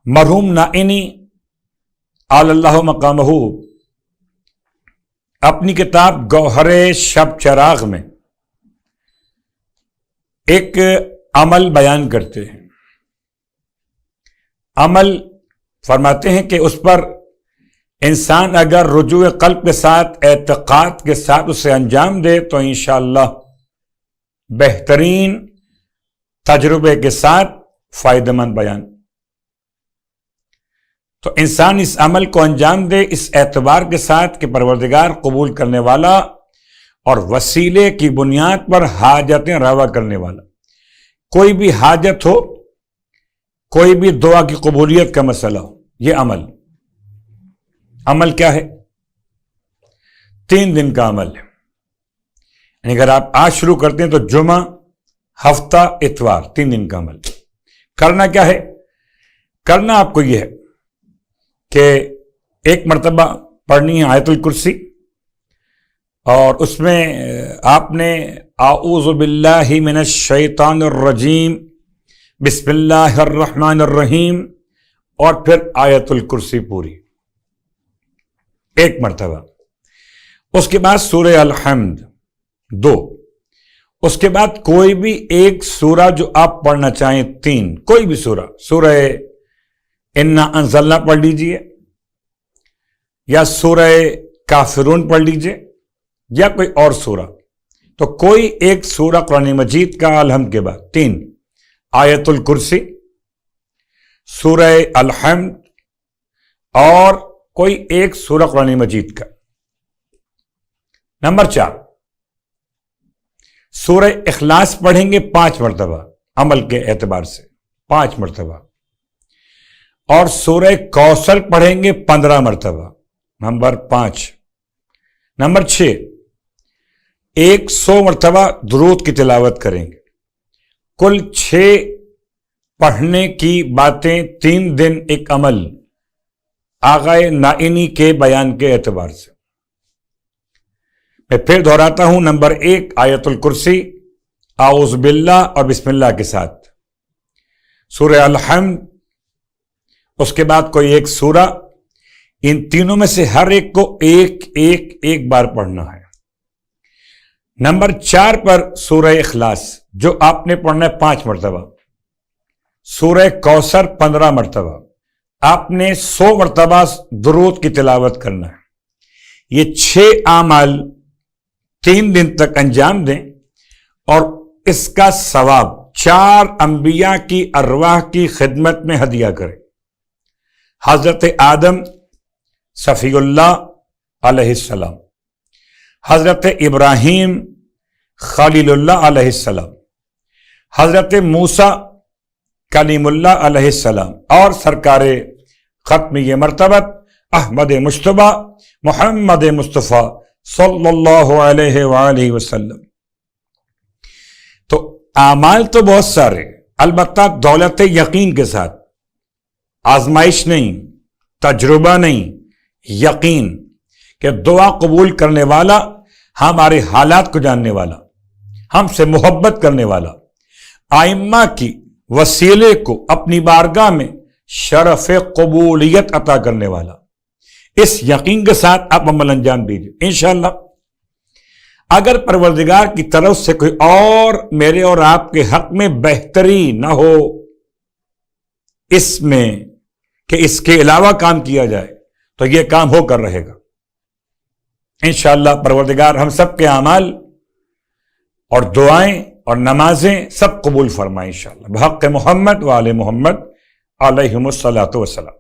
مرحوم نائینی اعلی اللہ مقامہ اپنی کتاب گوہر شب چراغ میں ایک عمل بیان کرتے ہیں. عمل فرماتے ہیں کہ اس پر انسان اگر رجوع قلب کے ساتھ، اعتقاد کے ساتھ اسے انجام دے تو انشاءاللہ بہترین تجربے کے ساتھ فائدہ مند بیان. تو انسان اس عمل کو انجام دے اس اعتبار کے ساتھ کہ پروردگار قبول کرنے والا اور وسیلے کی بنیاد پر حاجتیں روا کرنے والا. کوئی بھی حاجت ہو، کوئی بھی دعا کی قبولیت کا مسئلہ ہو، یہ عمل کیا ہے؟ 3 دن کا عمل ہے. یعنی اگر آپ آج شروع کرتے ہیں تو جمعہ، ہفتہ، اتوار، 3 دن کا عمل. کرنا کیا ہے؟ کرنا آپ کو یہ ہے کہ ایک مرتبہ پڑھنی ہے آیت الکرسی، اور اس میں آپ نے اعوذ باللہ من الشیطان الرجیم، بسم اللہ الرحمن الرحیم، اور پھر آیت الکرسی پوری ایک مرتبہ. اس کے بعد سورہ الحمد 2. اس کے بعد کوئی بھی ایک سورہ جو آپ پڑھنا چاہیں 3، کوئی بھی سورہ انا انزلنا پڑھ لیجئے، یا سورہ کافرون پڑھ لیجئے، یا کوئی اور سورہ. تو کوئی ایک سورہ قرآن مجید کا الحمد کے بعد 3، آیت الکرسی، سورہ الحمد، اور کوئی ایک سورہ قرآن مجید کا. نمبر 4، سورہ اخلاص پڑھیں گے 5 مرتبہ عمل کے اعتبار سے، 5 مرتبہ، اور سورہ کوثر پڑھیں گے 15 مرتبہ. نمبر 5. نمبر 6، 100 مرتبہ درود کی تلاوت کریں گے. کل 6 پڑھنے کی باتیں 3 دن ایک عمل آغائے نائینی کے بیان کے اعتبار سے. میں پھر دہراتا ہوں. نمبر 1 آیت الکرسی، اعوذ باللہ اور بسم اللہ کے ساتھ، سورہ الحمد، اس کے بعد کوئی ایک سورہ. ان تینوں میں سے ہر ایک کو ایک بار پڑھنا ہے. نمبر 4 پر سورہ اخلاص جو آپ نے پڑھنا ہے 5 مرتبہ، سورہ کوثر 15 مرتبہ، آپ نے 100 مرتبہ درود کی تلاوت کرنا ہے. یہ 6 اعمال 3 دن تک انجام دیں، اور اس کا ثواب 4 انبیاء کی ارواح کی خدمت میں ہدیہ کریں. حضرت آدم صفی اللہ علیہ السلام، حضرت ابراہیم خلیل اللہ علیہ السلام، حضرت موسیٰ کلیم اللہ علیہ السلام، اور سرکار ختم یہ مرتبت احمد مجتبیٰ محمد مصطفیٰ صلی اللہ علیہ وآلہ وسلم. تو اعمال تو بہت سارے، البتہ دولت یقین کے ساتھ، آزمائش نہیں، تجربہ نہیں، یقین کہ دعا قبول کرنے والا، ہمارے حالات کو جاننے والا، ہم سے محبت کرنے والا، ائمہ کی وسیلے کو اپنی بارگاہ میں شرف قبولیت عطا کرنے والا. اس یقین کے ساتھ آپ عمل انجام دیجیے انشاءاللہ. اگر پروردگار کی طرف سے کوئی اور میرے اور آپ کے حق میں بہتری نہ ہو اس میں کہ اس کے علاوہ کام کیا جائے تو یہ کام ہو کر رہے گا انشاءاللہ. پروردگار ہم سب کے اعمال اور دعائیں اور نمازیں سب قبول فرمائے انشاءاللہ. بحق محمد و آل محمد علیہم الصلاۃ والسلام.